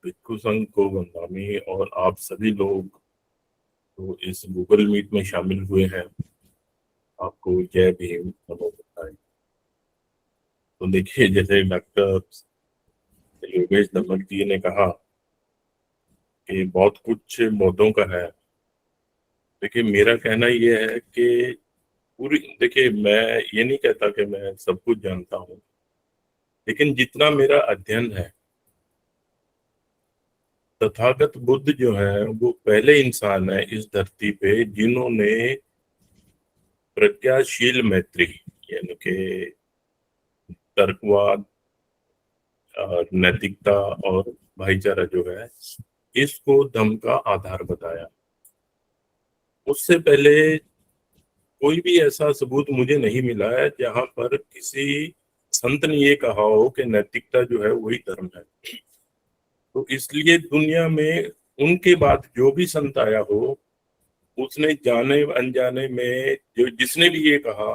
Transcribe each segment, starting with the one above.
भिक्खु संघ को वंदामी और आप सभी लोग तो इस गूगल मीट में शामिल हुए हैं, आपको जय भीम नमो बुद्धाय। तो देखिए, जैसे डॉक्टर योगेश दमन जी ने कहा कि बहुत कुछ मौतों का है। देखिए, मेरा कहना यह है कि पूरी, देखिए मैं ये नहीं कहता कि मैं सब कुछ जानता हूँ, लेकिन जितना मेरा अध्ययन है, तथागत बुद्ध जो है वो पहले इंसान है इस धरती पे जिन्होंने प्रज्ञाशील मैत्री, यानी कि तर्कवाद और नैतिकता और भाईचारा जो है, इसको धम्म का आधार बताया। उससे पहले कोई भी ऐसा सबूत मुझे नहीं मिला है जहां पर किसी संत ने ये कहा हो कि नैतिकता जो है वही धर्म है। तो इसलिए दुनिया में उनके बाद जो भी संत आया हो, उसने जाने अनजाने में जो जिसने भी ये कहा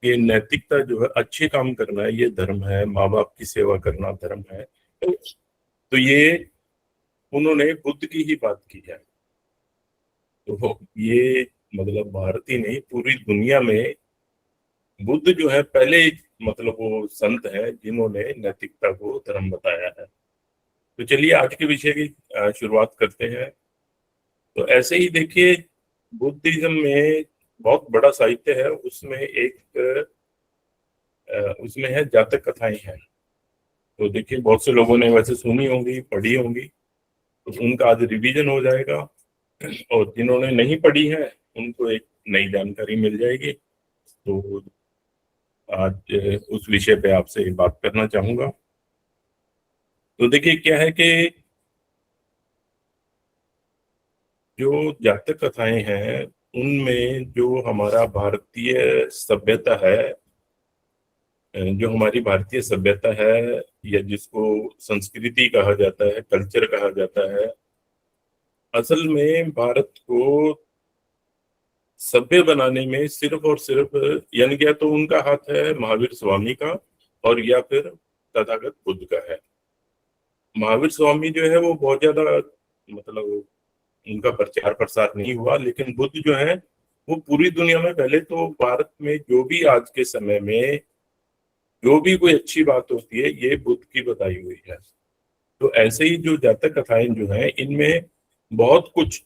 कि नैतिकता जो है, अच्छे काम करना है, ये धर्म है, माँ बाप की सेवा करना धर्म है, तो ये उन्होंने बुद्ध की ही बात की है। तो ये मतलब भारत ही नहीं, पूरी दुनिया में बुद्ध जो है पहले मतलब वो संत है जिन्होंने नैतिकता को धर्म बताया है। तो चलिए आज के विषय की शुरुआत करते हैं। तो ऐसे ही देखिए, बुद्धिज्म में बहुत बड़ा साहित्य है, उसमें उसमें है जातक कथाएं हैं। तो देखिए, बहुत से लोगों ने वैसे सुनी होंगी, पढ़ी होंगी, तो उनका आज रिवीजन हो जाएगा, और जिन्होंने नहीं पढ़ी है उनको एक नई जानकारी मिल जाएगी। तो आज उस विषय पे आपसे बात करना चाहूंगा। तो देखिए, क्या है कि जो जातक कथाएं हैं उनमें जो हमारा भारतीय सभ्यता है, जो हमारी भारतीय सभ्यता है, या जिसको संस्कृति कहा जाता है, कल्चर कहा जाता है, असल में भारत को सभ्य बनाने में सिर्फ और सिर्फ, यानी क्या, तो उनका हाथ है महावीर स्वामी का, और या फिर तथागत बुद्ध का है। महावीर स्वामी जो है वो बहुत ज्यादा मतलब उनका प्रचार प्रसार नहीं हुआ, लेकिन बुद्ध जो है वो पूरी दुनिया में, पहले तो भारत में जो भी आज के समय में जो भी कोई अच्छी बात होती है, ये बुद्ध की बताई हुई है। तो ऐसे ही जो जातक कथाएं जो है, इनमें बहुत कुछ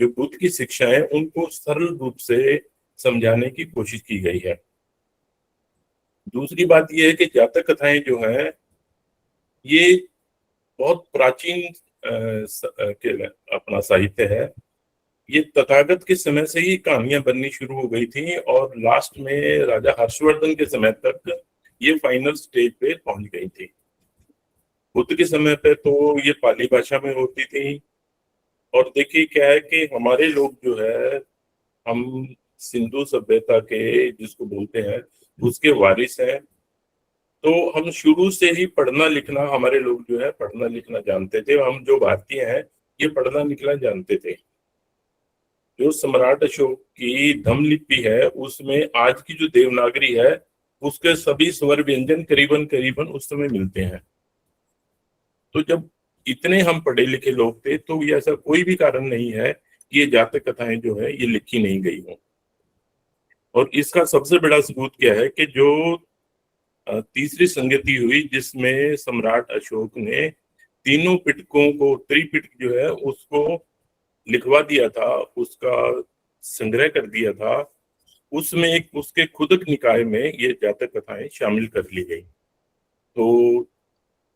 जो बुद्ध की शिक्षा है उनको सरल रूप से समझाने की कोशिश की गई है। दूसरी बात यह है कि जातक कथाएं जो है ये बहुत प्राचीन के अपना साहित्य है। ये तथागत के समय से ही कहानियां बननी शुरू हो गई थी, और लास्ट में राजा हर्षवर्धन के समय तक ये फाइनल स्टेज पे पहुंच गई थी। बुद्ध के समय पे तो ये पाली भाषा में होती थी। और देखिए, क्या है कि हमारे लोग जो है, हम सिंधु सभ्यता के जिसको बोलते हैं उसके वारिस हैं। तो हम शुरू से ही पढ़ना लिखना, हमारे लोग जो है पढ़ना लिखना जानते थे। हम जो भारतीय हैं ये पढ़ना लिखना जानते थे। जो सम्राट अशोक की धम्म लिपि है उसमें आज की जो देवनागरी है उसके सभी स्वर व्यंजन करीबन करीबन उस समय मिलते हैं। तो जब इतने हम पढ़े लिखे लोग थे, तो ये ऐसा कोई भी कारण नहीं है कि ये जातक कथाएं जो है ये लिखी नहीं गई हो। और इसका सबसे बड़ा सबूत क्या है कि जो तीसरी संगति हुई जिसमें सम्राट अशोक ने तीनों पिटकों को, त्रिपिटक जो है उसको लिखवा दिया था, उसका संग्रह कर दिया था, उसमें एक उसके खुदक निकाय में ये जातक कथाएं शामिल कर ली गई। तो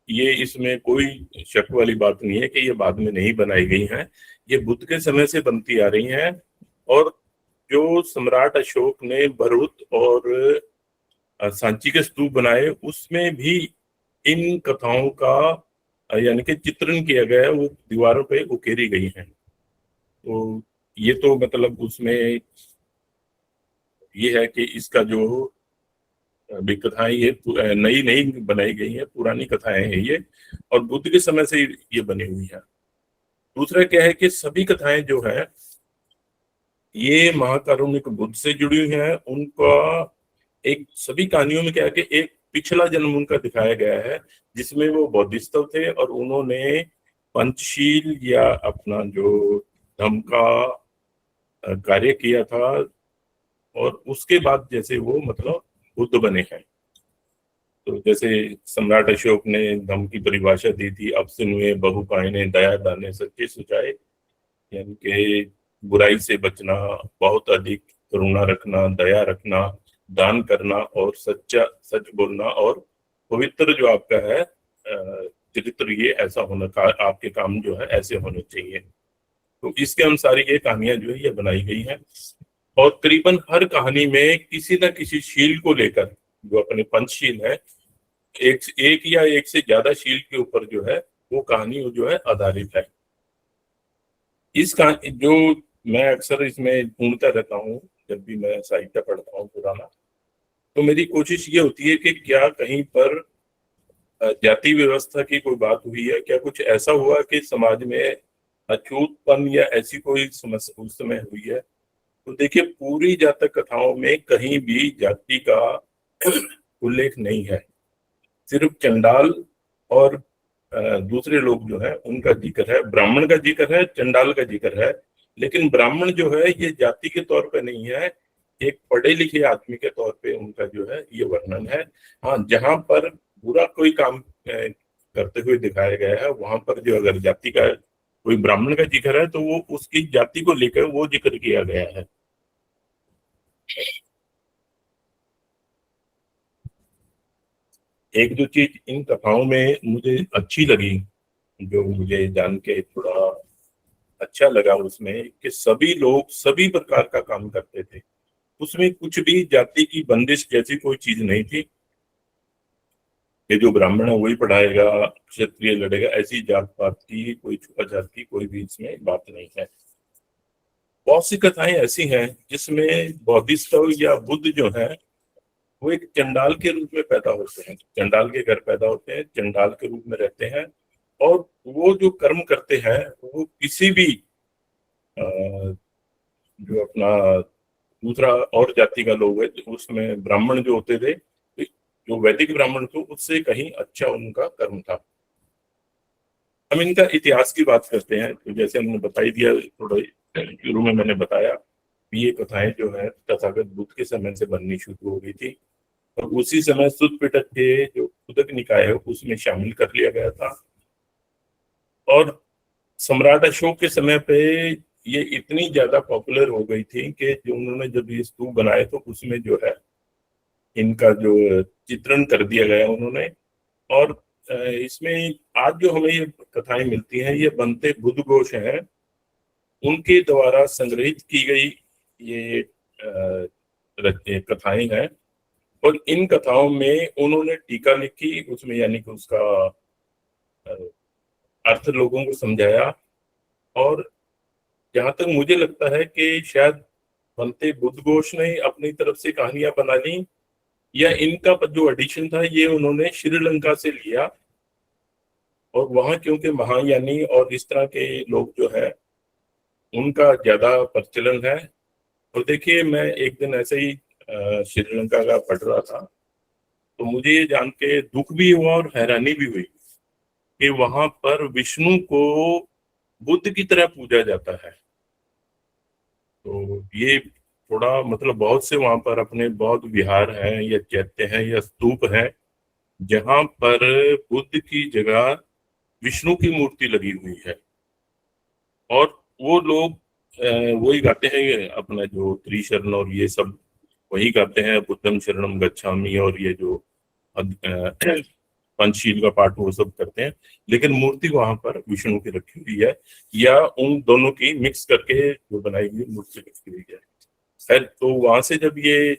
ये इसमें कोई शक वाली बात नहीं है कि ये बाद में नहीं बनाई गई हैं, ये बुद्ध के समय से बनती आ रही हैं। और जो सम्राट अशोक ने भरूच और सांची के स्तूप बनाए, उसमें भी इन कथाओं का यानी कि चित्रण किया गया है, वो दीवारों पे उकेरी गई हैं। तो ये तो मतलब उसमें ये है कि इसका जो भी कथाएं ये नई नई बनाई गई है, पुरानी कथाएं हैं ये, और बुद्ध के समय से ये बनी हुई है। दूसरा क्या है कि सभी कथाएं जो है ये महाकारुणिक बुद्ध से जुड़ी हुई हैं। उनका एक, सभी कहानियों में क्या है कि एक पिछला जन्म उनका दिखाया गया है, जिसमें वो बौद्धिस्त थे और उन्होंने पंचशील या अपना जो धम्म का कार्य किया था, और उसके बाद जैसे वो मतलब बुद्ध बने हैं। तो जैसे सम्राट अशोक ने धम्म की परिभाषा दी थी, अब सुनुए बहु पाइने दया दाने सच्चे सुचाए, यानी कि बुराई से बचना, बहुत अधिक करुणा रखना, दया रखना, दान करना और सच बोलना, और पवित्र जो आपका है चरित्र, ये ऐसा होना का आपके काम जो है ऐसे होने चाहिए। तो इसके अनुसार ये कहानियां जो है ये बनाई गई हैं, और करीबन हर कहानी में किसी न किसी शील को लेकर, जो अपने पंचशील है, एक या एक से ज्यादा शील के ऊपर जो है वो कहानी जो है आधारित है। इस कहानी जो मैं अक्सर इसमें ढूंढता रहता हूँ, जब भी मैं साहित्य पढ़ता हूँ पुराना, तो मेरी कोशिश ये होती है कि क्या कहीं पर जाति व्यवस्था की कोई बात हुई है, क्या कुछ ऐसा हुआ कि समाज में अछूतपन या ऐसी कोई समस्या उस समय हुई है। तो देखिए, पूरी जातक कथाओं में कहीं भी जाति का उल्लेख नहीं है, सिर्फ चंडाल और दूसरे लोग जो है उनका जिक्र है, ब्राह्मण का जिक्र है, चंडाल का जिक्र है, लेकिन ब्राह्मण जो है ये जाति के तौर पे नहीं है, एक पढ़े लिखे आदमी के तौर पे उनका जो है ये वर्णन है। हाँ, जहां पर बुरा कोई काम करते हुए दिखाया गया है, वहां पर जो अगर जाति का कोई ब्राह्मण का जिक्र है तो वो उसकी जाति को लेकर वो जिक्र किया गया है। एक जो चीज इन कथाओं में मुझे अच्छी लगी, जो मुझे जान के थोड़ा अच्छा लगा उसमें, कि सभी लोग सभी प्रकार का काम करते थे, उसमें कुछ भी जाति की बंदिश जैसी कोई चीज नहीं थी कि जो ब्राह्मण है वही पढ़ाएगा, क्षत्रिय लड़ेगा, ऐसी जात पात की कोई छुआछात की कोई भी इसमें बात नहीं है। बहुत सी कथाएं ऐसी हैं जिसमें बौद्धिस्ट या बुद्ध जो है वो एक चंडाल के रूप में पैदा होते हैं, चंडाल के घर पैदा होते हैं, चंडाल के रूप में रहते हैं, और वो जो कर्म करते हैं वो किसी भी जो अपना दूसरा और जाति का लोग है, तो उसमें ब्राह्मण जो होते थे, जो वैदिक ब्राह्मण थे, उससे कहीं अच्छा उनका कर्म था। हम इनका इतिहास की बात करते हैं, तो जैसे हमने बताई दिया, थोड़ा शुरू में मैंने बताया, ये कथाएं जो है तथागत बुद्ध के समय से बननी शुरू हो गई थी, और उसी समय सुद पिटक के जो उदक निकाय है उसमें शामिल कर लिया गया था। और सम्राट अशोक के समय पे ये इतनी ज्यादा पॉपुलर हो गई थी कि जो उन्होंने जब ये स्तूप बनाए तो उसमें जो है इनका जो चित्रण कर दिया गया उन्होंने। और इसमें आज जो हमें ये कथाएं मिलती हैं ये बनते बुद्ध घोष हैं, उनके द्वारा संग्रहित की गई ये कथाएं हैं, और इन कथाओं में उन्होंने टीका लिखी, उसमें यानी कि उसका अर्थ लोगों को समझाया। और जहां तक मुझे लगता है कि शायद बनते बुद्ध घोष ने अपनी तरफ से कहानियां बना ली, या इनका जो एडिशन था ये उन्होंने श्रीलंका से लिया, और वहां क्योंकि महायानी और इस तरह के लोग जो है उनका ज्यादा प्रचलन है। और देखिए, मैं एक दिन ऐसे ही श्रीलंका का पढ़ रहा था, तो मुझे ये जान के दुख भी हुआ और हैरानी भी हुई कि वहां पर विष्णु को बुद्ध की तरह पूजा जाता है। तो ये थोड़ा मतलब बहुत से वहां पर अपने बौद्ध विहार हैं या चैत्य हैं या स्तूप हैं जहां पर बुद्ध की जगह विष्णु की मूर्ति लगी हुई है, और वो लोग वही गाते हैं अपना जो त्रिशरण और ये सब वही गाते हैं, बुद्धम शरणम गच्छामि, और ये जो पंचशील का पाठ वो सब करते हैं, लेकिन मूर्ति वहां पर विष्णु की रखी हुई है, या उन दोनों की मिक्स करके जो बनाई हुई मूर्ति रखी हुई है। खैर, तो वहां से जब ये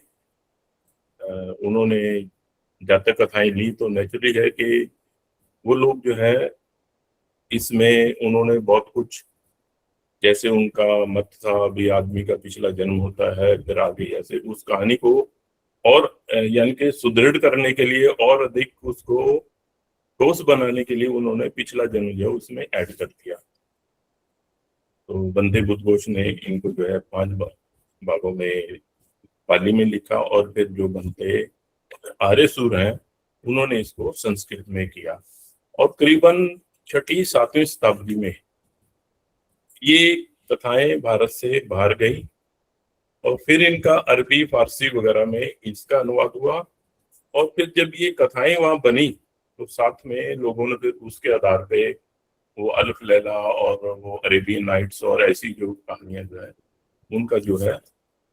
उन्होंने जातक कथाएं ली, तो नेचुरली है कि वो लोग जो है इसमें उन्होंने बहुत कुछ, जैसे उनका मत था भी आदमी का पिछला जन्म होता है, फिर आगे ऐसे उस कहानी को और यानी कि सुदृढ़ करने के लिए और अधिक उसको ठोस बनाने के लिए उन्होंने पिछला जन्म जो है उसमें ऐड कर दिया। तो बंदे बुद्ध घोष ने इनको जो है 5 भागों में पाली में लिखा, और फिर जो बनते आर्य सूर हैं उन्होंने इसको संस्कृत में किया। और करीबन 6वीं-7वीं शताब्दी में ये कथाएं भारत से बाहर गई और फिर इनका अरबी, फारसी वगैरह में इसका अनुवाद हुआ। और फिर जब ये कथाएं वहां बनी तो साथ में लोगों ने फिर उसके आधार पे वो अल्फ लैला और वो अरेबियन नाइट्स और ऐसी जो कहानियां जो है उनका जो है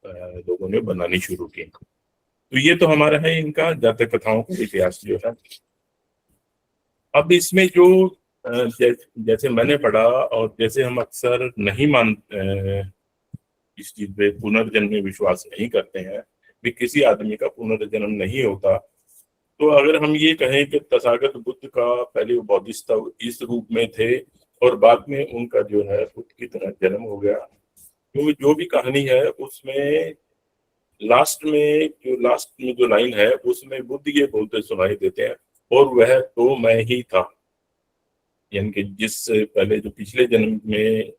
लोगों ने बनानी शुरू की। तो ये तो हमारा है इनका जातक कथाओं का इतिहास जो है। अब इसमें जो जैसे मैंने पढ़ा और जैसे हम अक्सर नहीं इस चीज पे पुनर्जन्म में विश्वास नहीं करते हैं कि किसी आदमी का पुनर्जन्म नहीं होता। तो अगर हम ये कहें कि तथागत बुद्ध का पहले वो बौद्धिस्ट इस रूप में थे और बाद में उनका जो है बुद्ध की तरह जन्म हो गया, तो जो भी कहानी है उसमें लास्ट में जो लाइन है उसमें बुद्ध ये बोलते सुनाई देते हैं, और वह तो मैं ही था। यानी कि जिस पहले जो पिछले जन्म में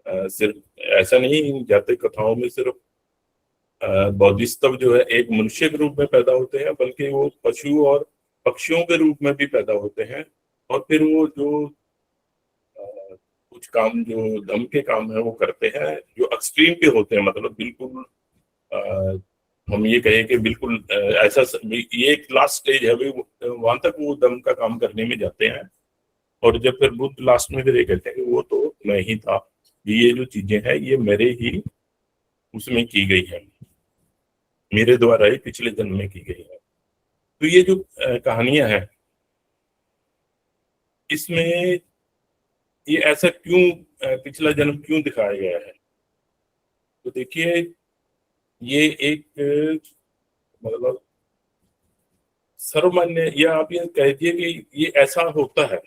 सिर्फ ऐसा नहीं, जातक कथाओं में सिर्फ बौद्धिस्तव जो है एक मनुष्य के रूप में पैदा होते हैं, बल्कि वो पशु और पक्षियों के रूप में भी पैदा होते हैं। और फिर वो जो कुछ काम जो दम के काम है वो करते हैं जो एक्सट्रीम पे होते हैं, मतलब बिल्कुल हम ये कहें कि बिल्कुल ये एक लास्ट स्टेज है, वहां तक वो दम का काम करने में जाते हैं। और जब फिर बुद्ध लास्ट में फिर ये कहते हैं कि वो तो मैं ही था, ये जो चीजें हैं ये मेरे ही उसमें की गई है, मेरे द्वारा ही पिछले जन्म में की गई है। तो ये जो कहानियां हैं इसमें ये ऐसा क्यों पिछला जन्म क्यों दिखाया गया है? तो देखिए ये एक मतलब सर्वमान्य, या आप ये कह दिए कि ये ऐसा होता है।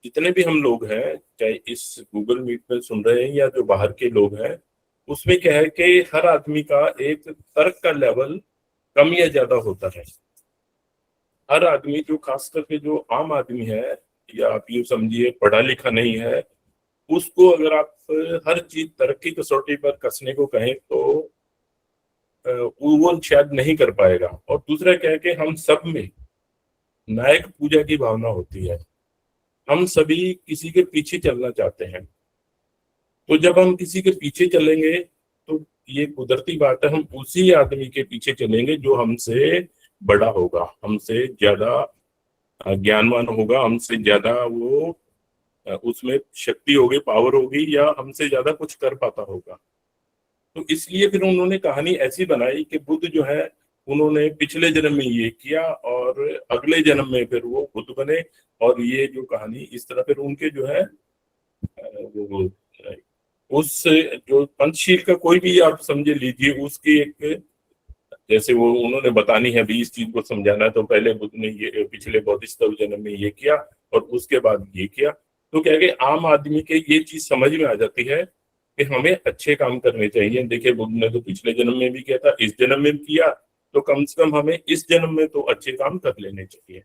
जितने भी हम लोग हैं, चाहे इस गूगल मीट में सुन रहे हैं या जो बाहर के लोग हैं, उसमें क्या है कि हर आदमी का एक तर्क का लेवल कम या ज्यादा होता है। हर आदमी जो खास करके जो आम आदमी है, या आप यूं समझिए पढ़ा लिखा नहीं है, उसको अगर आप हर चीज तर्क की कसौटी पर कसने को कहें तो वो शायद नहीं कर पाएगा। और दूसरा क्या है कि हम सब में नायक पूजा की भावना होती है, हम सभी किसी के पीछे चलना चाहते हैं। तो जब हम किसी के पीछे चलेंगे तो ये कुदरती बात है, हम उसी आदमी के पीछे चलेंगे जो हमसे बड़ा होगा, हमसे ज्यादा ज्ञानवान होगा, हमसे ज्यादा वो उसमें शक्ति होगी, पावर होगी, या हमसे ज्यादा कुछ कर पाता होगा। तो इसलिए फिर उन्होंने कहानी ऐसी बनाई कि बुद्ध जो है उन्होंने पिछले जन्म में ये किया और अगले जन्म में फिर वो बुद्ध बने। और ये जो कहानी इस तरह फिर उनके जो है वो उस जो पंचशील का कोई भी आप समझे लीजिए उसकी एक, जैसे वो उन्होंने बतानी है भी इस चीज को समझाना है, तो पहले बुद्ध ने ये पिछले बौद्धिस्त जन्म में ये किया और उसके बाद ये किया। तो क्या है कि आम आदमी के ये चीज समझ में आ जाती है कि हमें अच्छे काम करने चाहिए। देखिए बुद्ध ने तो पिछले जन्म में भी किया था, इस जन्म में किया, तो कम से कम हमें इस जन्म में तो अच्छे काम कर लेने चाहिए।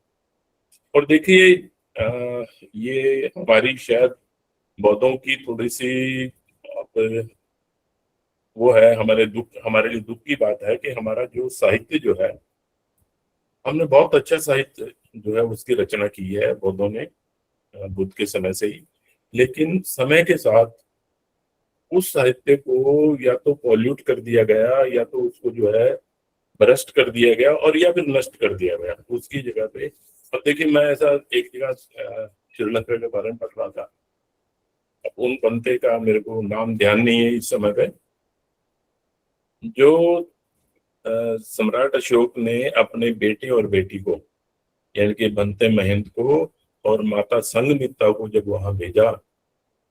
और देखिए ये हमारी शायद बौद्धों की थोड़ी सी वो है, हमारे लिए दुख की बात है कि हमारा जो साहित्य जो है, हमने बहुत अच्छा साहित्य जो है उसकी रचना की है बौद्धों ने बुद्ध के समय से ही। लेकिन समय के साथ उस साहित्य को या तो पॉल्यूट कर दिया गया, या तो उसको जो है भ्रष्ट कर दिया गया, और या फिर नष्ट कर दिया गया उसकी जगह पे। अब देखिए मैं ऐसा एक जगह श्रीलंका के बारे में पढ़ रहा था, अब उन पंथे का मेरे को नाम ध्यान नहीं है इस समय पे, जो सम्राट अशोक ने अपने बेटे और बेटी को, यानी कि बनते महंत को और माता संघमित्रा को जब वहां भेजा,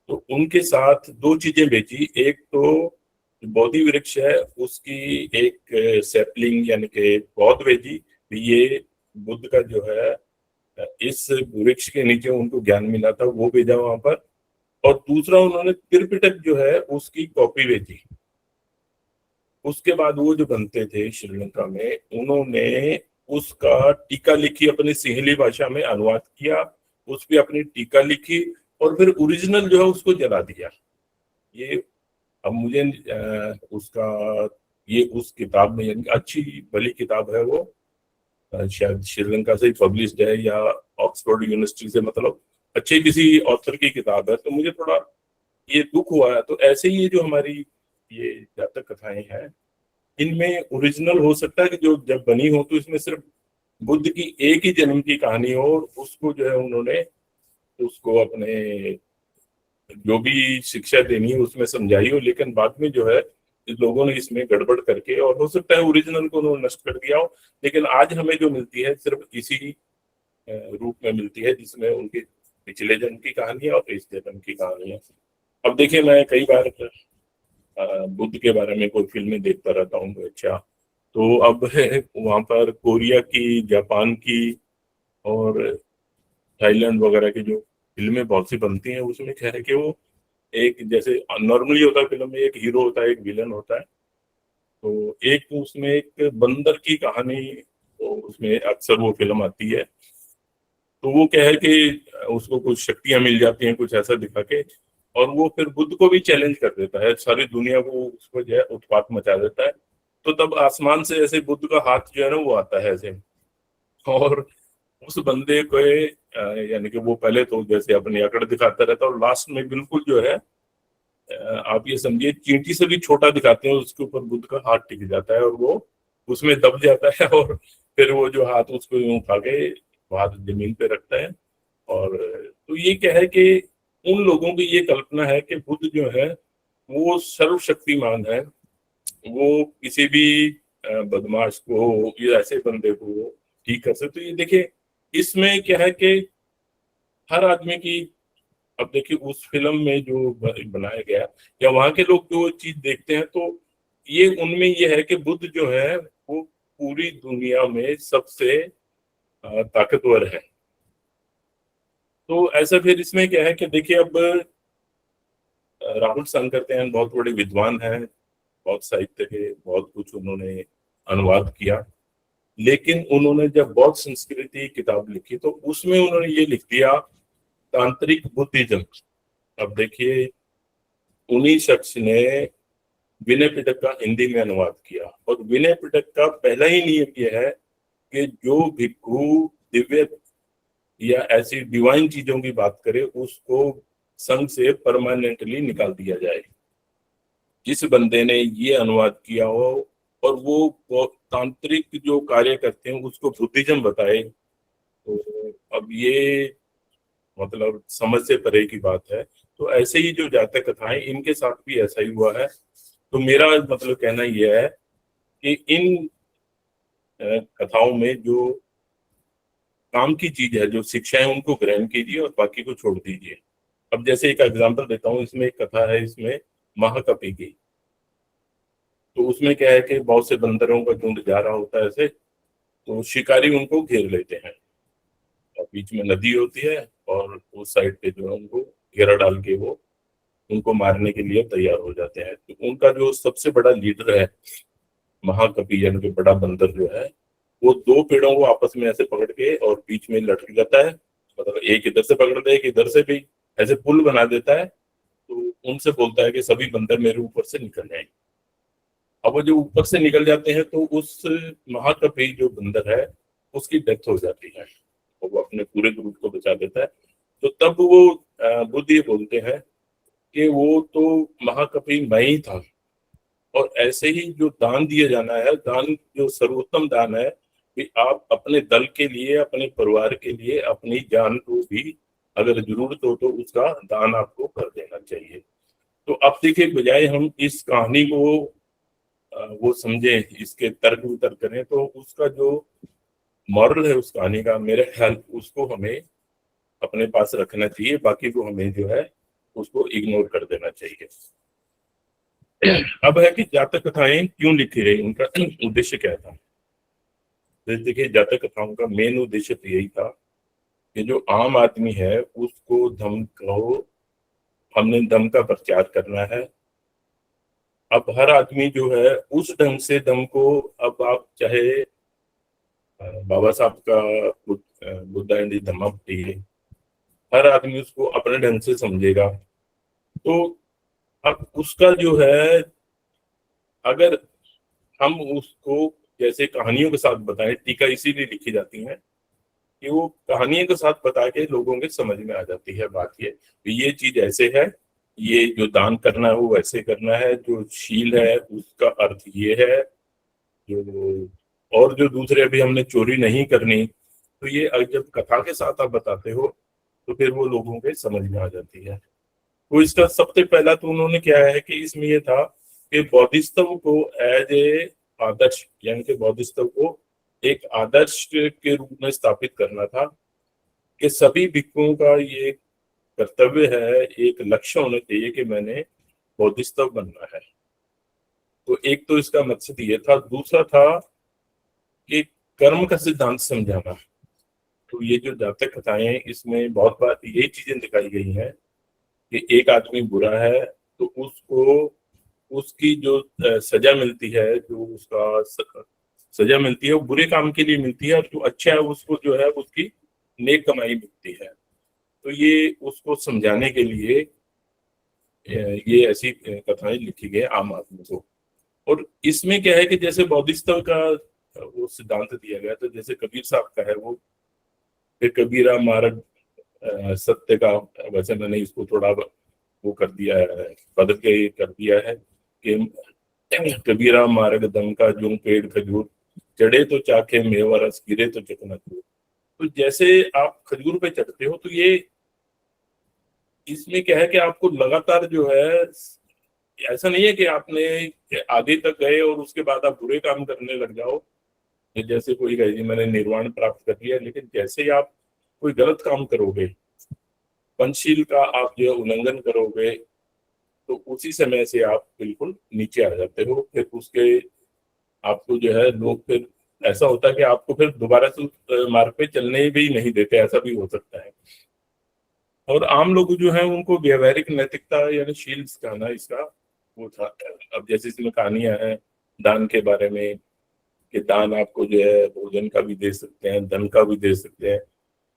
तो उनके साथ दो चीजें भेजी। एक तो बोधि वृक्ष है उसकी एक सैपलिंग यानी कि पौध भेजी, ये बुद्ध का जो है इस वृक्ष के नीचे उनको ज्ञान मिला था वो भेजा वहां पर। और दूसरा उन्होंने त्रिपिटक जो है उसकी कॉपी भेजी। उसके बाद वो जो बनते थे श्रीलंका में, उन्होंने उसका टीका लिखी, अपनी सिंहली भाषा में अनुवाद किया, उस पर अपनी टीका लिखी, और फिर ओरिजिनल जो है उसको जला दिया। ये अब मुझे उसका ये उस किताब में, यानी अच्छी भली किताब है वो, शायद श्रीलंका से ही पब्लिश्ड है या ऑक्सफोर्ड यूनिवर्सिटी से, मतलब अच्छे किसी ऑथर की किताब है। तो मुझे थोड़ा ये दुख हुआ है। तो ऐसे ही ये जो हमारी ये जातक कथाएं हैं, इनमें ओरिजिनल हो सकता है कि जो जब बनी हो तो इसमें सिर्फ बुद्ध की एक ही जन्म की कहानी हो, और उसको जो है उन्होंने उसको अपने जो भी शिक्षा देनी है उसमें समझाई हो, लेकिन बाद में जो है इस लोगों ने इसमें गड़बड़ करके, और हो सकता है ओरिजिनल को उन्होंने नष्ट कर दिया हो, लेकिन आज हमें जो मिलती है सिर्फ इसी रूप में मिलती है, जिसमें उनके पिछले जन्म की कहानी है और इस जन्म की कहानी है। अब देखिए, मैं कई बार बुद्ध के बारे में कोई फिल्में देखता रहता हूँ, अच्छा, तो अब है वहां पर कोरिया की, जापान की और थाईलैंड वगैरह की जो फिल्में बहुत सी बनती हैं, उसमें क्या है कि वो एक जैसे नॉर्मली होता है फिल्म में, एक हीरो होता है, एक विलन होता है। तो एक उसमें एक बंदर की कहानी, तो उसमें अक्सर वो फिल्म आती है। तो वो क्या है कि उसको कुछ शक्तियां मिल जाती हैं, कुछ ऐसा दिखा के, और वो फिर बुद्ध को भी चैलेंज कर देता है, सारी दुनिया को उसको जो है उत्पात मचा देता है। तो तब आसमान से ऐसे बुद्ध का हाथ जो है ना वो आता है ऐसे, और उस बंदे को यानी कि वो पहले तो जैसे अपनी अकड़ दिखाता रहता है, और लास्ट में बिल्कुल जो है आप ये समझिए चींटी से भी छोटा दिखाते हैं, उसके ऊपर बुद्ध का हाथ टिक जाता है और वो उसमें दब जाता है, और फिर वो जो हाथ उसको यूं उठा के हाथ जमीन पे रखता है। और तो ये क्या है कि उन लोगों की ये कल्पना है कि बुद्ध जो है वो सर्वशक्तिमान है, वो किसी भी बदमाश को या ऐसे बंदे को ठीक कर सकते। तो ये देखिए, इसमें क्या है कि हर आदमी की, अब देखिए उस फिल्म में जो बनाया गया या वहां के लोग जो चीज देखते हैं, तो ये उनमें ये है कि बुद्ध जो है वो पूरी दुनिया में सबसे ताकतवर है। तो ऐसा फिर इसमें क्या है कि देखिए, अब राहुल शंकरदयाल बहुत बड़े विद्वान हैं, बहुत साहित्य के बहुत कुछ उन्होंने अनुवाद किया, लेकिन उन्होंने जब बौद्ध संस्कृति किताब लिखी तो उसमें उन्होंने ये लिख दिया तांत्रिक बुद्धिज्म। अब देखिए, उन्हीं शख्स ने विनय पिटक का हिंदी में अनुवाद किया, और विनय पिटक का पहला ही नियम यह है कि जो भिक्षु दिव्य या ऐसी डिवाइन चीजों की बात करे उसको संघ से परमानेंटली निकाल दिया जाए। जिस बंदे ने ये अनुवाद किया हो और वो तांत्रिक जो कार्य करते हैं उसको बुद्धिज्म बताए, तो अब ये मतलब समझ से परे की बात है। तो ऐसे ही जो जातक कथाएं, इनके साथ भी ऐसा ही हुआ है। तो मेरा मतलब कहना यह है कि इन कथाओं में जो काम की चीज है, जो शिक्षा है, उनको ग्रहण कीजिए और बाकी को छोड़ दीजिए। अब जैसे एक एग्जांपल देता हूँ, इसमें एक कथा है, इसमें महाकपि की। तो उसमें क्या है कि बहुत से बंदरों का झुंड जा रहा होता है ऐसे, तो शिकारी उनको घेर लेते हैं, और बीच में नदी होती है, और उस साइड पे जो है उनको घेरा डाल के वो उनको मारने के लिए तैयार हो जाते हैं। तो उनका जो सबसे बड़ा लीडर है महाकपि, यानी कि बड़ा बंदर जो है, वो दो पेड़ों को आपस में ऐसे पकड़ के और बीच में लटक जाता है, मतलब एक इधर से पकड़ता है, एक इधर से भी, ऐसे पुल बना देता है। तो उनसे बोलता है कि सभी बंदर मेरे ऊपर से निकल जाएंगे। अब वो जो ऊपर से निकल जाते हैं तो उस महाकपि जो बंदर है उसकी डेथ हो जाती है, और वो अपने पूरे ग्रुप को बचा देता है। तो तब वो बुद्ध ये बोलते हैं कि वो तो महाकपि मैं ही था, और ऐसे ही जो दान दिया जाना है, दान जो सर्वोत्तम दान है कि आप अपने दल के लिए, अपने परिवार के लिए अपनी जान को भी अगर जरूरत हो तो उसका दान आपको कर देना चाहिए। तो अब देखिए, बजाय हम इस कहानी को वो समझे, इसके तर्क वितर्क करें, तो उसका जो मॉरल है उस कहानी का, मेरे ख्याल उसको हमें अपने पास रखना चाहिए, बाकी को हमें जो है उसको इग्नोर कर देना चाहिए। अब है कि जातक कथाएं क्यों लिखी गई, उनका उद्देश्य क्या था। तो देखिए, जातक कथाओं का मेन उद्देश्य तो यही था कि जो आम आदमी है उसको धम्म को, हमने धम्म का प्रचार करना है। अब हर आदमी जो है उस ढंग से धम्म को, अब आप चाहे बाबा साहब का बुद्धा एंड धम्मा पढ़िए, हर आदमी उसको अपने ढंग से समझेगा। तो अब उसका जो है, अगर हम उसको जैसे कहानियों के साथ बताएं, टीका इसीलिए लिखी जाती है कि वो कहानियों के साथ बता के लोगों के समझ में आ जाती है बात। ये चीज ऐसे है, ये जो दान करना है वो वैसे करना है, जो शील है उसका अर्थ ये है, जो और जो दूसरे अभी हमने चोरी नहीं करनी, तो ये जब कथा के साथ आप बताते हो तो फिर वो लोगों के समझ में आ जाती है। तो इसका सबसे पहला तो उन्होंने क्या है कि इसमें ये था कि बौद्धिस्तव को एज ए आदर्श, यानी कि बौद्धिस्तव को एक आदर्श के रूप में स्थापित करना था कि सभी भिक्षुओं का ये कर्तव्य है, एक लक्ष्य होना चाहिए कि मैंने बौद्धिस्तव बनना है। तो एक तो इसका मकसद ये था। दूसरा था कि कर्म का सिद्धांत समझाना। तो ये जो जातक कथाएं, इसमें बहुत बार यही चीजें दिखाई गई हैं कि एक आदमी बुरा है तो उसको उसकी जो सजा मिलती है, जो उसका सजा मिलती है वो बुरे काम के लिए मिलती है, और जो अच्छा है उसको जो है उसकी नेक कमाई मिलती है। तो ये उसको समझाने के लिए ये ऐसी कथाएं लिखी गई आम आदमी को। और इसमें क्या है कि जैसे बौद्धिस्तव का वो सिद्धांत दिया गया, तो जैसे कबीर साहब का है वो, फिर कबीरा मार्ग सत्य का, वैसे मैंने इसको थोड़ा वो कर दिया है, बदल के कर दिया है कि कबीरा मार्ग दम का जो पेड़ खजूर, चढ़े तो चाखे मेवा रस, गिरे तो चकनाचूर। तो जैसे आप खजूर पे चढ़ते हो तो ये इसमें क्या है कि आपको लगातार जो है, ऐसा नहीं है कि आपने आगे तक गए और उसके बाद आप बुरे काम करने लग जाओ, जैसे कोई कहे जी मैंने निर्वाण प्राप्त कर लिया, लेकिन जैसे ही आप कोई गलत काम करोगे, पंचशील का आप जो उल्लंघन करोगे, तो उसी समय से आप बिल्कुल नीचे आ जाते हो। फिर उसके आपको जो है लोग फिर ऐसा होता है कि आपको फिर दोबारा से उस मार्ग पे चलने भी नहीं देते, ऐसा भी हो सकता है। और आम लोग जो है उनको व्यवहारिक नैतिकता यानी शील सिखाना इसका वो था। अब जैसे इसमें कहानियां हैं दान के बारे में, कि दान आपको जो है भोजन का भी दे सकते हैं, धन का भी दे सकते हैं,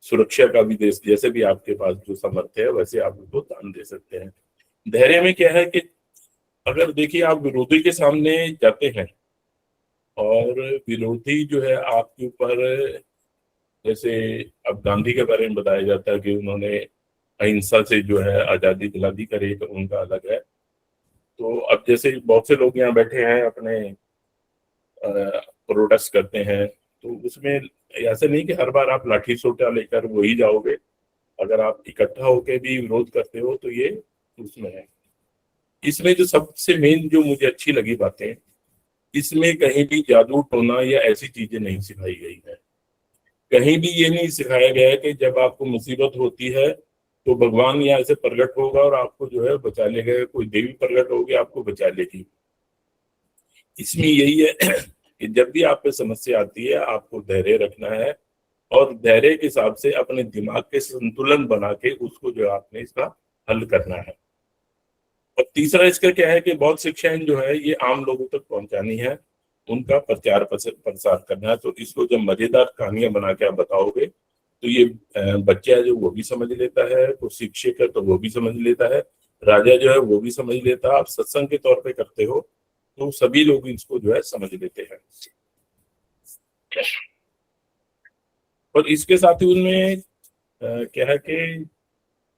सुरक्षा का भी दे, जैसे भी आपके पास जो सामर्थ्य है वैसे आप उसको दान दे सकते हैं। धैर्य में क्या है कि अगर देखिए आप विरोधी के सामने जाते हैं और विरोधी जो है आपके ऊपर, जैसे अब गांधी के बारे में बताया जाता है कि उन्होंने अहिंसा से जो है आजादी दिला दी, करे तो उनका अलग है। तो अब जैसे बहुत से लोग यहाँ बैठे हैं अपने प्रोटेस्ट करते हैं, तो उसमें ऐसा नहीं कि हर बार आप लाठी सोटा लेकर वही जाओगे। अगर आप इकट्ठा होकर भी विरोध करते हो तो ये उसमें है। इसमें जो सबसे मेन जो मुझे अच्छी लगी बातें, इसमें कहीं भी जादू टोना या ऐसी चीजें नहीं सिखाई गई है। कहीं भी ये नहीं सिखाया गया है कि जब आपको मुसीबत होती है तो भगवान यहाँ से प्रकट होगा और आपको जो है बचा लेगा, कोई देवी प्रकट होगी आपको बचा लेगी। इसमें यही है कि जब भी आप पे समस्या आती है आपको धैर्य रखना है, और धैर्य के हिसाब से अपने दिमाग के संतुलन बना के उसको जो आपने इसका हल करना है। और तीसरा इसका क्या है कि बहुत शिक्षाएं जो है ये आम लोगों तक पहुंचानी है, उनका प्रचार प्रसार करना है। तो इसको जब मजेदार कहानियां बना के आप बताओगे तो ये बच्चा है जो वो भी समझ लेता है, तो शिक्षक है तो वो भी समझ लेता है, राजा जो है वो भी समझ लेता है। आप सत्संग के तौर पे करते हो तो सभी लोग इसको जो है समझ लेते हैं। और इसके साथ ही उनमें क्या है कि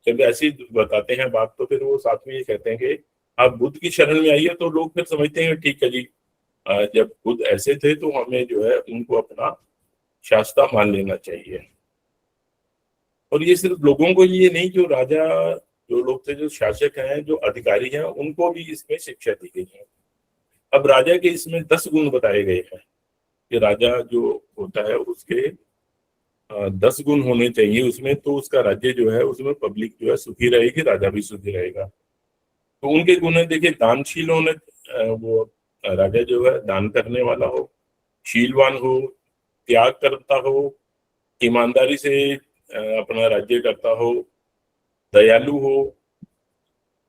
जब ऐसी बताते हैं बात तो फिर वो साथ में ये कहते हैं कि आप बुद्ध की शरण में आइए, तो लोग फिर समझते हैं ठीक है जी, जब बुद्ध ऐसे थे तो हमें जो है उनको अपना शास्त्रा मान लेना चाहिए। और ये सिर्फ लोगों को ये नहीं, जो राजा, जो लोग थे, जो शासक हैं, जो अधिकारी हैं, उनको भी इसमें शिक्षा दी गई है। अब राजा के इसमें 10 गुण बताए गए हैं कि राजा जो होता है उसके 10 गुण होने चाहिए उसमें, तो उसका राज्य जो है उसमें पब्लिक जो है सुखी रहेगी, राजा भी सुखी रहेगा। तो उनके गुण है, देखिए दानशील होने, वो राजा जो है दान करने वाला हो, शीलवान हो, त्याग करता हो, ईमानदारी से अपना राज्य करता हो, दयालु हो,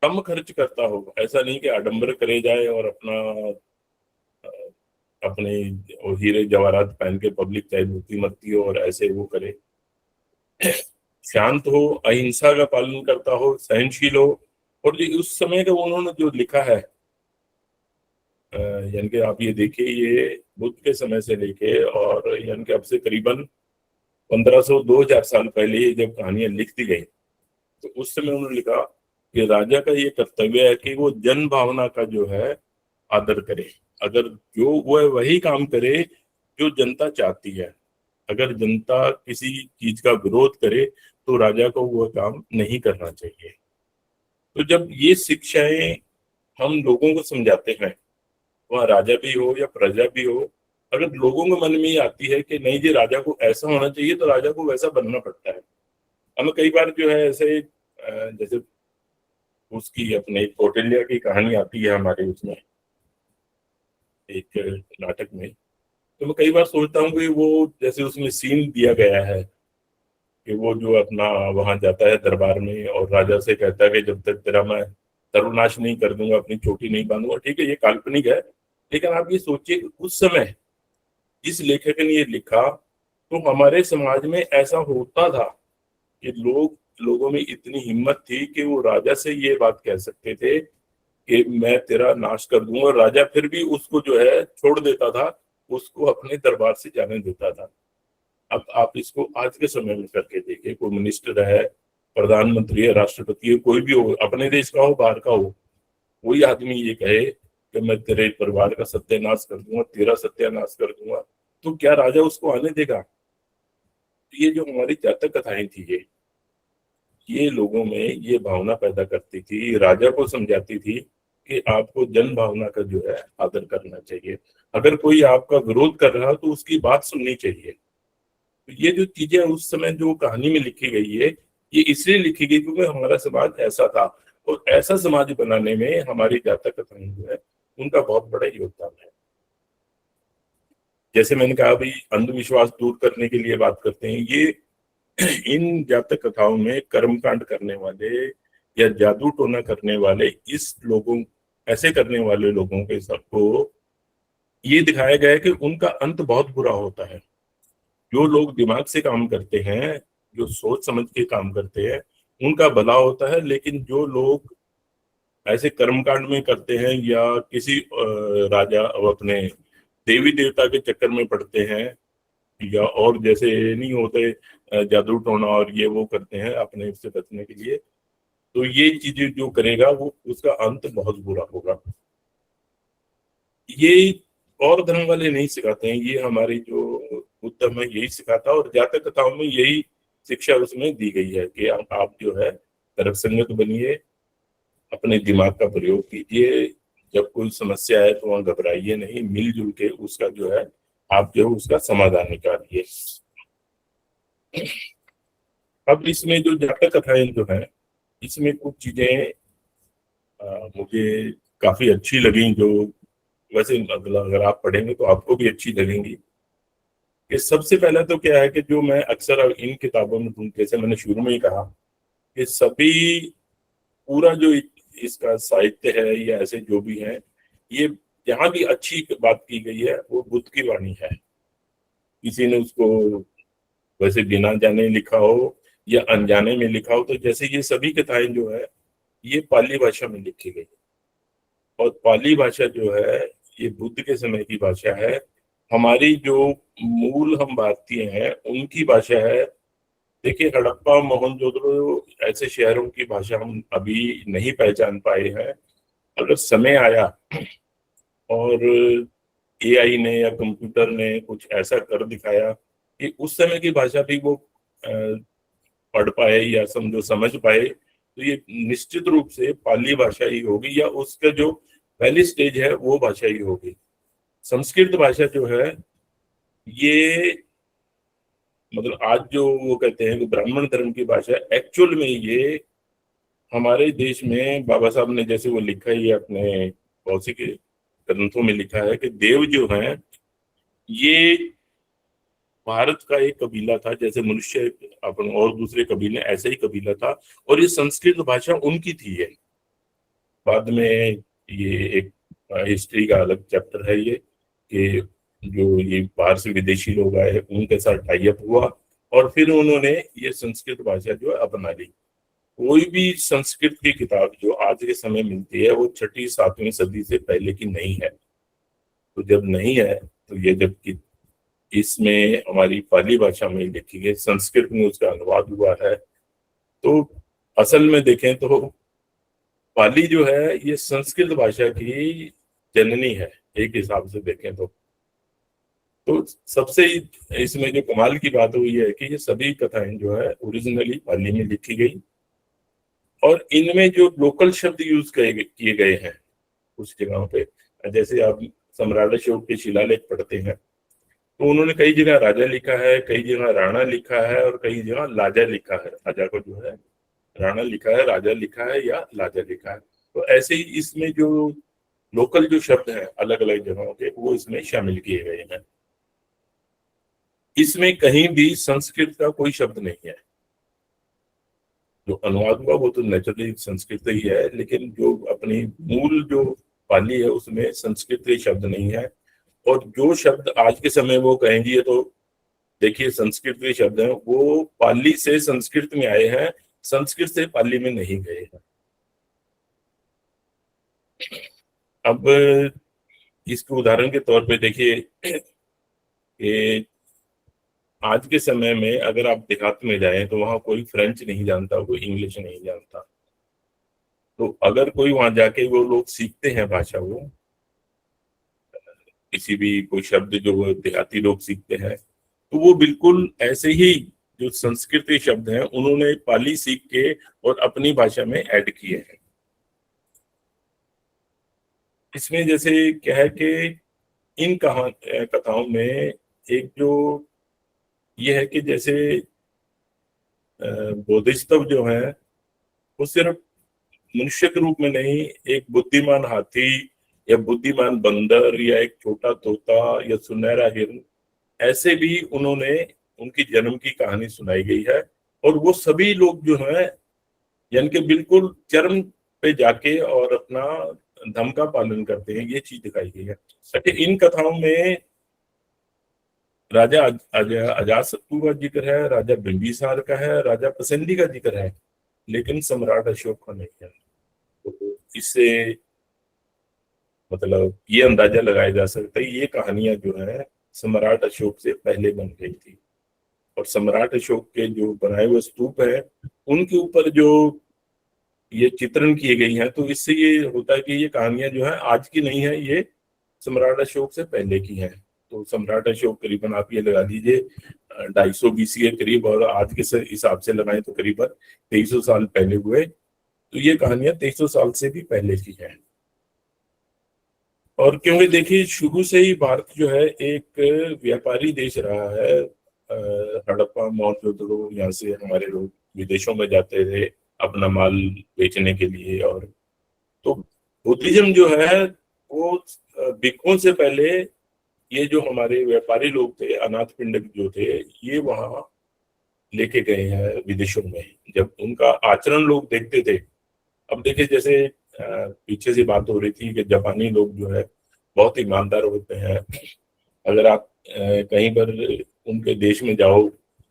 कम खर्च करता हो, ऐसा नहीं कि आडंबर करे जाए और अपना अ, अपने वो हीरे जवाहरात पहन के पब्लिक चाहे मूर्ति मत्ती हो और ऐसे वो करे। शांत हो, अहिंसा का पालन करता हो, सहनशील हो। और जो उस समय का उन्होंने जो लिखा है यानी कि आप ये देखिए, ये बुद्ध के समय से लेके और यानी कि अब से करीबन 1500-2000 साल पहले ये जब कहानियां लिख दी गई, तो उस समय उन्होंने लिखा कि राजा का ये कर्तव्य है कि वो जन भावना का जो है आदर करे। अगर जो वो वही काम करे जो जनता चाहती है। अगर जनता किसी चीज का विरोध करे तो राजा को वो काम नहीं करना चाहिए। तो जब ये शिक्षाएं हम लोगों को समझाते हैं, वहाँ राजा भी हो या प्रजा भी हो, अगर लोगों के मन में ये आती है कि नहीं जी राजा को ऐसा होना चाहिए, तो राजा को वैसा बनना पड़ता है। हमें कई बार जो है ऐसे जैसे उसकी अपने कौटिल्य की कहानी आती है हमारे उसमें एक नाटक में, तो मैं कई बार सोचता हूँ कि वो जैसे उसमें सीन दिया गया है कि वो जो अपना वहां जाता है दरबार में और राजा से कहता है कि जब तक तेरा मैं सर्वनाश नहीं कर दूंगा, अपनी चोटी नहीं बांधूंगा। ठीक है, ये काल्पनिक है, लेकिन आप ये सोचिए कि उस समय जिस लेखक ने ये लिखा, तो हमारे समाज में ऐसा होता था कि लोगों में इतनी हिम्मत थी कि वो राजा से ये बात कह सकते थे कि मैं तेरा नाश कर दूंगा, और राजा फिर भी उसको जो है छोड़ देता था, उसको अपने दरबार से जाने देता था। अब आप इसको आज के समय में करके देखिए, कोई मिनिस्टर है, प्रधानमंत्री है, राष्ट्रपति है, कोई भी हो, अपने देश का हो बाहर का हो, वही आदमी ये कहे कि मैं तेरे परिवार का सत्यानाश कर दूंगा, तेरा सत्यानाश कर दूंगा, तो क्या राजा उसको आने देगा? ये जो हमारी जातक कथाएं थी, ये लोगों में ये भावना पैदा करती थी, राजा को समझाती थी कि आपको जन भावना का जो है आदर करना चाहिए। अगर कोई आपका विरोध कर रहा है तो उसकी बात सुननी चाहिए। तो ये जो चीजें उस समय जो कहानी में लिखी गई है, ये इसलिए लिखी गई क्योंकि हमारा समाज ऐसा था, और ऐसा समाज बनाने में हमारी जातक कथाएं जो है उनका बहुत बड़ा योगदान है। जैसे मैंने कहा भाई, अंधविश्वास दूर करने के लिए बात करते हैं, ये इन जातक कथाओं में कर्मकांड करने वाले या जादू टोना करने वाले इस लोगों ऐसे करने वाले लोगों के सबको ये दिखाया गया है कि उनका अंत बहुत बुरा होता है। जो लोग दिमाग से काम करते हैं, जो सोच समझ के काम करते हैं, उनका भला होता है। लेकिन जो लोग ऐसे कर्मकांड में करते हैं या किसी राजा और अपने देवी देवता के चक्कर में पड़ते हैं, या और जैसे नहीं होते जादू टोना और ये वो करते हैं अपने इससे बचने के लिए, तो ये चीजें जो करेगा वो उसका अंत बहुत बुरा होगा। ये और धर्म वाले नहीं सिखाते हैं, ये हमारी जो बुद्ध धर्म है यही सिखाता है, और जातक कथाओं में यही शिक्षा उसमें दी गई है कि आप जो है तर्कसंगत बनिए, अपने दिमाग का प्रयोग कीजिए, जब कोई समस्या है तो वहां घबराइए नहीं, मिलजुल के उसका जो है आप जो उसका समाधान निकालिए। अब इसमें जो जातक कथाएं जो है, इसमें कुछ चीजें मुझे काफी अच्छी लगी, जो वैसे अगर आप पढ़ेंगे तो आपको भी अच्छी लगेंगी। कि सबसे पहले तो क्या है कि जो मैं अक्सर इन किताबों में जैसे मैंने शुरू में ही कहा कि सभी पूरा जो इसका साहित्य है या ऐसे जो भी है, ये जहां भी अच्छी बात की गई है वो बुद्ध की वाणी है। किसी ने उसको वैसे बिना जाने लिखा हो या अनजाने में लिखा हो, तो जैसे ये सभी कथाएं जो है ये पाली भाषा में लिखी गई, और पाली भाषा जो है ये बुद्ध के समय की भाषा है। हमारी जो मूल हम भारतीय हैं उनकी भाषा है। देखिए, हड़प्पा मोहनजोदड़ो ऐसे शहरों की भाषा हम अभी नहीं पहचान पाए हैं। अगर समय आया और एआई ने या कंप्यूटर ने कुछ ऐसा कर दिखाया कि उस समय की भाषा भी वो पढ़ पाए या समझ पाए, तो ये निश्चित रूप से पाली भाषा ही होगी, या उसका जो पहली स्टेज है वो भाषा ही होगी। संस्कृत भाषा जो है ये मतलब आज जो वो कहते हैं कि ब्राह्मण धर्म की भाषा, एक्चुअल में ये हमारे देश में बाबा साहब ने जैसे वो लिखा है, ये अपने बहुत सी के ग्रंथों में लिखा है कि देव जो हैं ये भारत का एक कबीला था, जैसे मनुष्य अपन और दूसरे कबीले ऐसे ही कबीला था, और ये संस्कृत भाषा उनकी थी। ये बाद में ये एक हिस्ट्री का अलग चैप्टर है ये, कि जो ये बाहर से विदेशी लोग आए उनके साथ टाई अप हुआ और फिर उन्होंने ये संस्कृत भाषा जो है अपना ली। कोई भी संस्कृत की किताब जो आज के समय मिलती है वो 6वीं 7वीं सदी से पहले की नहीं है। तो जब नहीं है, तो ये जबकि इसमें हमारी पाली भाषा में लिखी गई, संस्कृत में उसका अनुवाद हुआ है, तो असल में देखें तो पाली जो है ये संस्कृत भाषा की जननी है, एक हिसाब से देखें तो सबसे इसमें जो कमाल की बात हुई है कि ये सभी कथाएं जो है ओरिजिनली पाली में लिखी गई, और इनमें जो लोकल शब्द यूज किए गए हैं कुछ जगहों पे, जैसे आप सम्राट अशोक के शिलालेख पढ़ते हैं तो उन्होंने कई जगह राजा लिखा है, कई जगह राणा लिखा है, और कई जगह लाजा लिखा है। राजा को जो है राणा लिखा है, राजा लिखा है, या लाजा लिखा है। तो ऐसे ही इसमें जो लोकल जो शब्द हैं अलग अलग जगहों के, वो इसमें शामिल किए गए हैं। इसमें कहीं भी संस्कृत का कोई शब्द नहीं है। जो अनुवाद हुआ वो तो नेचुरली संस्कृत ही है, लेकिन जो अपनी मूल जो पाली है उसमें संस्कृत के शब्द नहीं है। और जो शब्द आज के समय वो कहेंगे, ये तो देखिए संस्कृत के शब्द हैं, वो पाली से संस्कृत में आए हैं, संस्कृत से पाली में नहीं गए हैं। अब इसके उदाहरण के तौर पे देखिए कि आज के समय में अगर आप देहात में जाएं तो वहां कोई फ्रेंच नहीं जानता, कोई इंग्लिश नहीं जानता। तो अगर कोई वहां जाके वो लोग सीखते हैं भाषा, वो किसी भी कोई शब्द जो वो देहाती लोग सीखते हैं, तो वो बिल्कुल ऐसे ही जो संस्कृत के शब्द हैं उन्होंने पाली सीख के और अपनी भाषा में ऐड किए हैं। इसमें जैसे क्या है कि इन कथाओं में एक जो ये है कि जैसे बोधिसत्व जो है वो सिर्फ मनुष्य के रूप में नहीं, एक बुद्धिमान हाथी या बुद्धिमान बंदर या एक छोटा तोता या सुनहरा हिरन, ऐसे भी उन्होंने उनकी जन्म की कहानी सुनाई गई है। और वो सभी लोग जो है यानी कि बिल्कुल चरम पे जाके और अपना धर्म का पालन करते हैं, ये चीज दिखाई गई है। अच्छा, इन कथाओं में राजा अजातशत्रु का जिक्र है, राजा बिंबिसार का है, राजा पसंदी का जिक्र है, लेकिन सम्राट अशोक का नहीं है। तो इससे मतलब ये अंदाजा लगाया जा सकता है ये कहानियां जो है सम्राट अशोक से पहले बन गई थी। और सम्राट अशोक के जो बनाए हुए स्तूप है उनके ऊपर जो ये चित्रण किए गई हैं, तो इससे ये होता है कि ये कहानियां जो है आज की नहीं है, ये सम्राट अशोक से पहले की हैं। तो सम्राट अशोक करीबन आप ये लगा लीजिए 250 BC के करीब, और आज के हिसाब से लगाएं तो करीबन 2300 साल पहले हुए। तो ये कहानियां 2300 साल से भी पहले की हैं। और क्योंकि देखिए शुरू से ही भारत जो है एक व्यापारी देश रहा है। हड़प्पा मोहनजोदड़ो, यहाँ से हमारे लोग विदेशों में जाते थे अपना माल बेचने के लिए। और तो बुद्धिज्म जो है वो भिक्षुओं से पहले ये जो हमारे व्यापारी लोग थे, अनाथ पिंडक जो थे, ये वहां लेके गए हैं विदेशों में। जब उनका आचरण लोग देखते थे, अब देखिए जैसे पीछे से बात हो रही थी कि जापानी लोग जो है बहुत ईमानदार होते हैं। अगर आप कहीं पर उनके देश में जाओ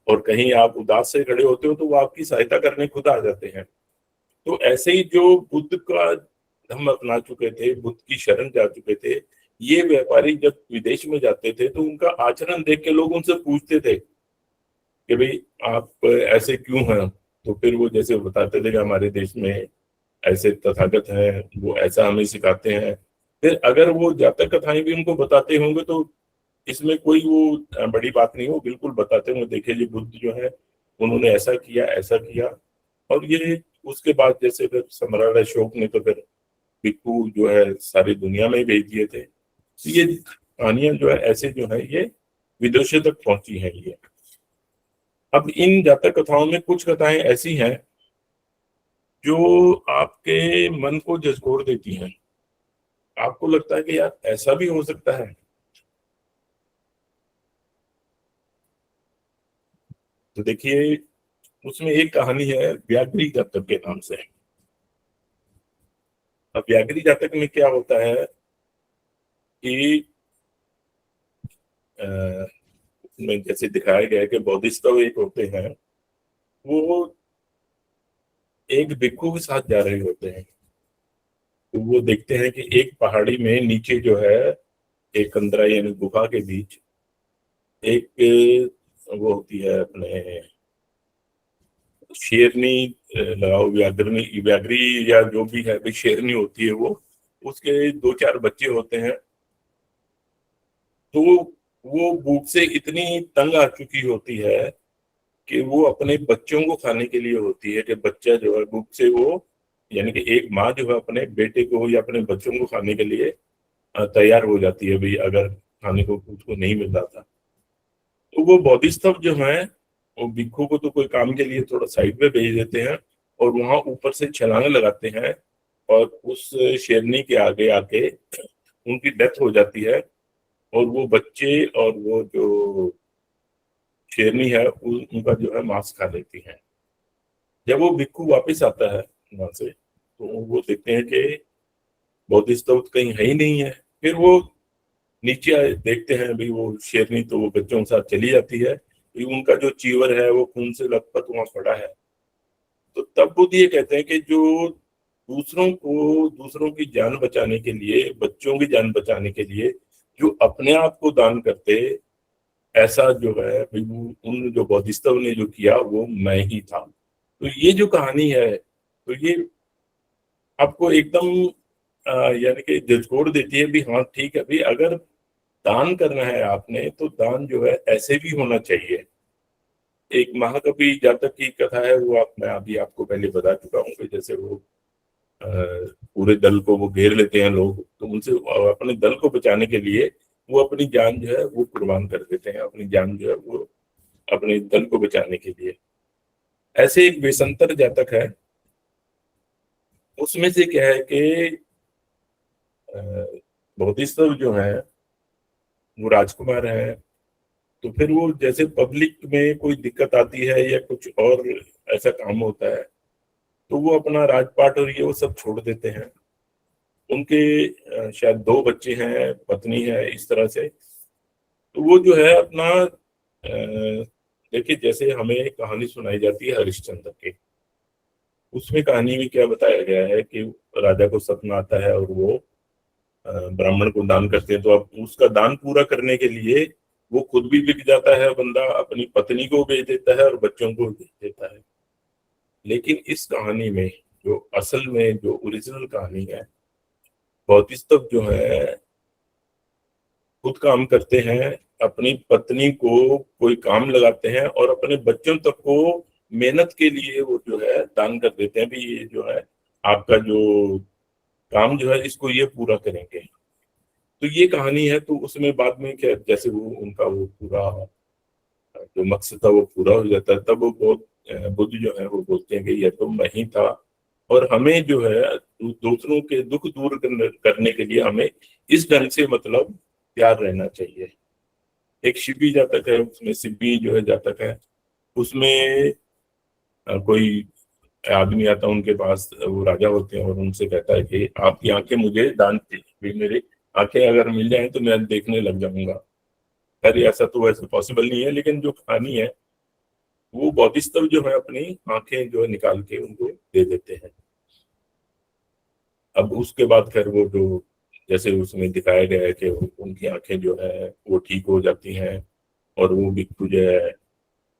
और कहीं आप उदास से खड़े होते हो तो वो आपकी सहायता करने खुद आ जाते हैं। तो ऐसे ही जो बुद्ध का धम्म अपना चुके थे, बुद्ध की शरण जा चुके थे, ये व्यापारी जब विदेश में जाते थे तो उनका आचरण देख के लोग उनसे पूछते थे कि भाई आप ऐसे क्यों हैं। तो फिर वो जैसे बताते थे कि हमारे देश में ऐसे तथागत हैं, वो ऐसा हमें सिखाते हैं। फिर अगर वो जातक कथाएं भी उनको बताते होंगे तो इसमें कोई वो बड़ी बात नहीं हो, बिल्कुल बताते होंगे देखिए जी बुद्ध जो है उन्होंने ऐसा किया ऐसा किया। और ये उसके बाद जैसे फिर सम्राट अशोक ने तो फिर भिक्षु जो है सारी दुनिया में भेज दिए थे। तो ये कहानियां जो है ऐसे जो है ये विदेशों तक पहुंची है ये। अब इन जातक कथाओं में कुछ कथाएं ऐसी हैं जो आपके मन को झकझोर देती हैं। आपको लगता है कि यार ऐसा भी हो सकता है। तो देखिए उसमें एक कहानी है व्याघ्री जातक के नाम से। अब व्याघ्री जातक में क्या होता है कि उसमें जैसे दिखाया गया है कि बोधिसत्व एक होते हैं, वो एक भिक्षु के साथ जा रहे होते हैं। तो वो देखते हैं कि एक पहाड़ी में नीचे जो है एक कंदरा यानी गुफा के बीच एक वो होती है अपने शेरनी लगाओ, व्याघ्रनी, व्याघ्री या जो भी है भाई, शेरनी होती है वो, उसके 2-4 बच्चे होते हैं। तो वो भूख से इतनी तंग आ चुकी होती है कि वो अपने बच्चों को खाने के लिए होती है, कि बच्चा जो है भूख से वो, यानी कि एक माँ जो है अपने बेटे को या अपने बच्चों को खाने के लिए तैयार हो जाती है भाई, अगर खाने को उसको नहीं मिल रहा था। तो वो बोधिसत्व जो है वो भिक्खू को तो कोई काम के लिए थोड़ा साइड में भेज देते हैं और वहां ऊपर से छलांग लगाते हैं, और उस शेरनी के आगे आके उनकी डेथ हो जाती है, और वो बच्चे और वो जो शेरनी है उनका जो है मांस खा लेती है। जब वो भिक्खू वापस आता है वहां से, तो वो देखते हैं कि बोधिसत्व कहीं है ही नहीं है। फिर वो नीचे आए, देखते हैं भाई वो शेरनी तो वो बच्चों के साथ चली जाती है, कि उनका जो चीवर है वो खून से लथपथ वहां पड़ा है। तो तब बुद्ध ये कहते हैं कि जो दूसरों की जान बचाने के लिए, बच्चों की जान बचाने के लिए जो अपने आप को दान करते, ऐसा जो है भाई वो उन जो बोधिसत्व ने जो किया वो मैं ही था। तो ये जो कहानी है, तो ये आपको एकदम यानी कि झकझोर देती है भी, हाँ ठीक है भाई, अगर दान करना है आपने तो दान जो है ऐसे भी होना चाहिए। एक महाकवि जातक की कथा है, वो मैं अभी आपको पहले बता चुका हूँ कि जैसे वो अ, पूरे दल को वो घेर लेते हैं लोग, तो उनसे अपने दल को बचाने के लिए वो अपनी जान जो है वो कुर्बान कर देते हैं, अपनी जान जो है वो अपने दल को बचाने के लिए। ऐसे एक वेशंतर जातक है, उसमें से क्या है कि बोधिसत्व जो है वो राजकुमार है। तो फिर वो जैसे पब्लिक में कोई दिक्कत आती है या कुछ और ऐसा काम होता है, तो वो अपना राजपाट और ये वो सब छोड़ देते हैं। उनके शायद 2 बच्चे हैं, पत्नी है, इस तरह से। तो वो जो है अपना देखिए, जैसे हमें कहानी सुनाई जाती है हरिश्चंद्र की, उसमें कहानी में क्या बताया गया है कि राजा को सपना आता है और वो ब्राह्मण को दान करते हैं। तो अब उसका दान पूरा करने के लिए वो खुद भी बिक जाता है बंदा, अपनी पत्नी को बेच देता है और बच्चों को बेच देता है। लेकिन इस कहानी में जो असल में जो ओरिजिनल कहानी है, बोधिसत्व जो है खुद काम करते हैं, अपनी पत्नी को कोई काम लगाते हैं और अपने बच्चों तक को मेहनत के लिए वो जो है दान कर देते हैं भी, ये जो है आपका जो काम जो है इसको ये पूरा करेंगे। तो ये कहानी है। तो उसमें बाद में क्या, जैसे वो उनका वो पूरा जो मकसद था वो पूरा हो जाता है, तब वो बहुत बुद्ध जो है वो बोलते हैं कि यह तो मैं ही था, और हमें जो है दूसरों के दुख दूर करने के लिए हमें इस ढंग से मतलब प्यार रहना चाहिए। एक शिबी जातक है, उसमें शिबी जो है जातक है, उसमें कोई आदमी आता है उनके पास, वो राजा होते हैं, और उनसे कहता है कि आपकी आंखें मुझे दान दीजिए, मेरी आंखें अगर मिल जाए तो मैं देखने लग जाऊंगा। खैर ऐसा तो वैसे पॉसिबल नहीं है, लेकिन जो कहानी है वो बोधिसत्व जो है अपनी आंखें जो है निकाल के उनको दे देते हैं। अब उसके बाद खैर वो जो जैसे उसमें दिखाया गया है कि उनकी आंखें जो है वो ठीक हो जाती हैं, और वो भिक्षु जो है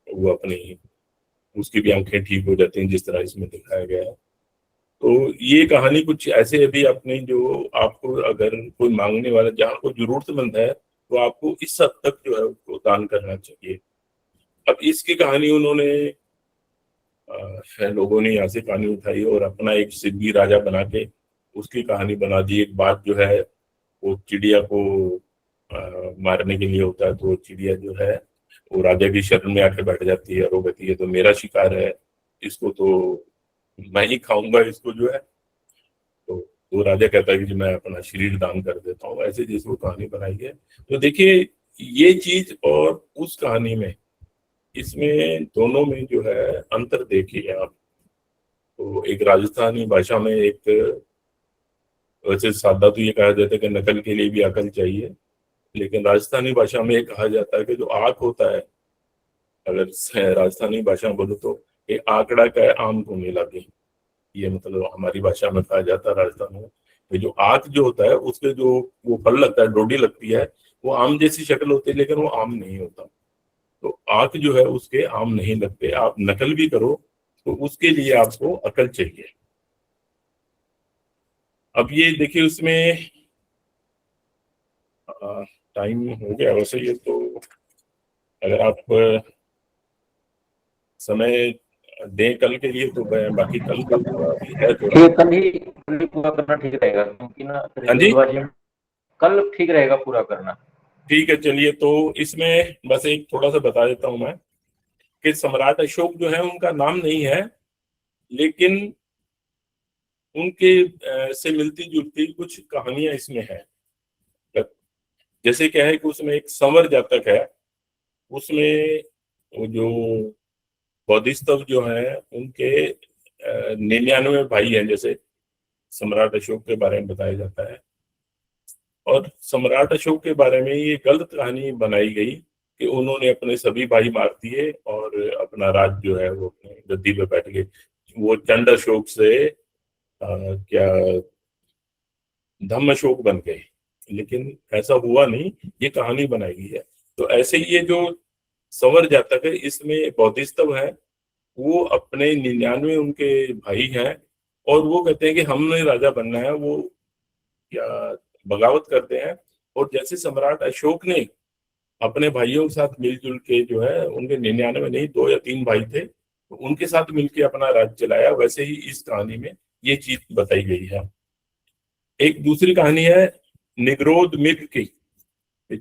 वो अपनी उसकी भी आंखें ठीक हो जाती हैं जिस तरह इसमें दिखाया गया है। तो ये कहानी कुछ ऐसे अभी अपने जो आपको अगर कोई मांगने वाला, जहाँ को जरूरतमंद है, तो आपको इस हद तक जो है उसको दान करना चाहिए। अब इसकी कहानी उन्होंने लोगों ने यहाँ से कहानी उठाई और अपना एक सिद्धी राजा बना के उसकी कहानी बना दी। एक बात जो है वो चिड़िया को मारने के लिए होता है, तो वो चिड़िया जो है वो राजा की शरण में आके बैठ जाती है और वो कहती है तो मेरा शिकार है, इसको तो मैं ही खाऊंगा इसको जो है। तो वो राजा कहता है कि जी मैं अपना शरीर दान कर देता हूँ, ऐसे जैसे वो कहानी बनाई है। तो देखिए ये चीज और उस कहानी में, इसमें दोनों में जो है अंतर देखिए आप। तो एक राजस्थानी भाषा में एक, वैसे सादा तो ये कहा जाता है कि नकल के लिए भी अकल चाहिए, लेकिन राजस्थानी भाषा में ये कहा जाता है कि जो आंख होता है, अगर राजस्थानी भाषा में बोलो तो ये आंकड़ा का है आम को मिला के, ये मतलब हमारी भाषा में कहा जाता है राजस्थान में ये जो आंख जो होता है उसके जो वो फल लगता है, डोडी लगती है, वो आम जैसी शक्ल होती है लेकिन वो आम नहीं होता। तो आंख जो है उसके आम नहीं लगते। आप नकल भी करो तो उसके लिए आपको अकल चाहिए। अब ये देखिए उसमें टाइम हो गया वैसे, ये तो अगर आप समय दें कल के लिए तो मैं बाकी कल कर दूंगा, अभी है थोड़ा। ठीक, कल ही पूरा करना ठीक रहेगा, क्योंकि ना फिर हाँ जी, जल्दबाजी में कल ठीक रहेगा पूरा करना। ठीक है चलिए। तो इसमें बस एक थोड़ा सा बता देता हूं मैं कि सम्राट अशोक जो है उनका नाम नहीं है, लेकिन उनके से मिलती जुलती कुछ कहानियां इसमें है। जैसे क्या है कि उसमें एक संवर जातक है, उसमें वो जो बोधिसत्व जो है उनके 99 भाई हैं, जैसे सम्राट अशोक के बारे में बताया जाता है। और सम्राट अशोक के बारे में ये गलत कहानी बनाई गई कि उन्होंने अपने सभी भाई मार दिए और अपना राज जो है वो अपने गद्दी पे बैठ गए। वो चंड अशोक से क्या धम्म अशोक बन गए, लेकिन ऐसा हुआ नहीं, ये कहानी बनाई गई है। तो ऐसे ही ये जो संवर जातक है इसमें बोधिसत्व है, वो अपने 99 उनके भाई हैं और वो कहते हैं कि हमने राजा बनना है। वो या बगावत करते हैं, और जैसे सम्राट अशोक ने अपने भाइयों के साथ मिलजुल के जो है, उनके 99 नहीं 2 या 3 भाई थे, तो उनके साथ मिलके अपना राज्य चलाया, वैसे ही इस कहानी में ये चीज बताई गई है। एक दूसरी कहानी है निगरोध मिर्ग की।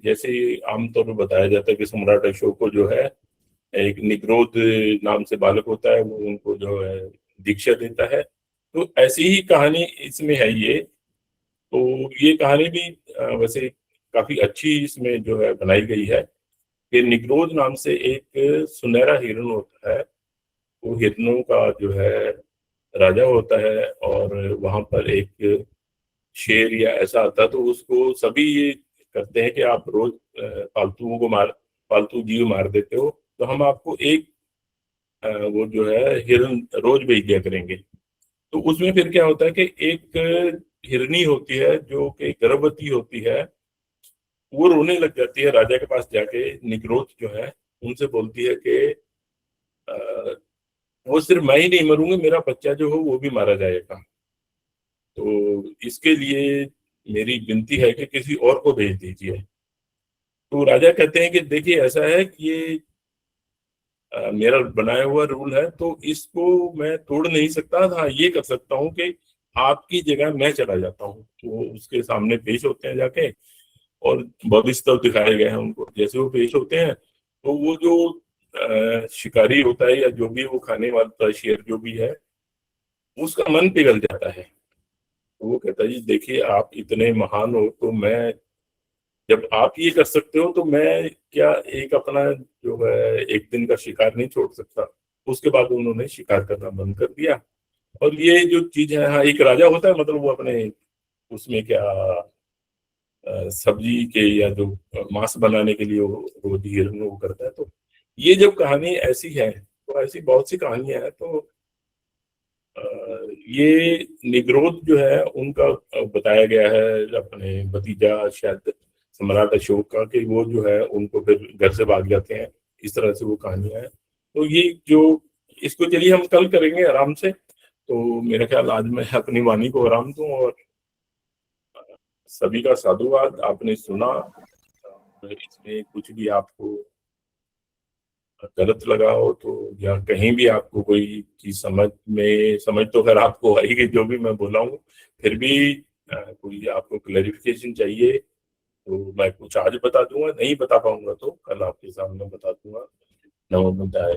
जैसे आमतौर पर बताया जाता है कि सम्राट अशोक को जो है एक निगरोध नाम से बालक होता है, वो उनको जो है दीक्षा देता है। तो ऐसी ही कहानी इसमें है ये। तो ये कहानी भी वैसे काफी अच्छी इसमें जो है बनाई गई है कि निगरोध नाम से एक सुनहरा हिरण होता है, वो हिरणों का जो है राजा होता है। और वहां पर एक शेर या ऐसा आता है, तो उसको सभी ये करते हैं कि आप रोज पालतू जीव मार देते हो, तो हम आपको एक वो जो है हिरन रोज भेज दिया करेंगे। तो उसमें फिर क्या होता है कि एक हिरनी होती है जो कि गर्भवती होती है, वो रोने लग जाती है राजा के पास जाके। निग्रोध जो है उनसे बोलती है कि अ, वो सिर्फ मैं ही नहीं मरूंगी, मेरा बच्चा जो हो वो भी मारा जाएगा। तो इसके लिए मेरी विनती है कि किसी और को भेज दीजिए। तो राजा कहते हैं कि देखिए ऐसा है कि ये मेरा बनाया हुआ रूल है, तो इसको मैं तोड़ नहीं सकता। हाँ, ये कर सकता हूँ कि आपकी जगह मैं चला जाता हूँ। तो उसके सामने पेश होते हैं जाके, और भविष्य दिखाए गए हैं उनको। जैसे वो पेश होते हैं तो वो जो शिकारी होता है या जो भी वो खाने वाला शेर जो भी है, उसका मन पिघल जाता है। तो वो कहता है जी देखिए आप इतने महान हो, तो मैं, जब आप ये कर सकते हो तो मैं क्या एक अपना जो है एक दिन का शिकार नहीं छोड़ सकता। उसके बाद उन्होंने शिकार करना बंद कर दिया। और ये जो चीज है, हाँ, एक राजा होता है, मतलब वो अपने उसमें क्या सब्जी के या जो मांस बनाने के लिए वो रोज हिरन वो करता है। तो ये जब कहानी ऐसी है, तो ऐसी बहुत सी कहानियां हैं। तो अ, ये निग्रोध जो है उनका बताया गया है अपने भतीजा शायद सम्राट अशोक का, कि वो जो है उनको फिर घर से भाग जाते हैं। इस तरह से वो कहानियां हैं। तो ये जो, इसको चलिए हम कल करेंगे आराम से। तो मेरा ख्याल आज मैं अपनी वाणी को आराम दूं, और सभी का साधुवाद। आपने सुना, इसमें कुछ भी आपको गलत लगा हो तो, या कहीं भी आपको कोई चीज समझ तो खैर आपको आएगी जो भी मैं बोला हूँ, फिर भी कोई आपको क्लैरिफिकेशन चाहिए तो मैं कुछ आज बता दूंगा, नहीं बता पाऊंगा तो कल आपके सामने बता दूंगा। नमो बुद्धाय।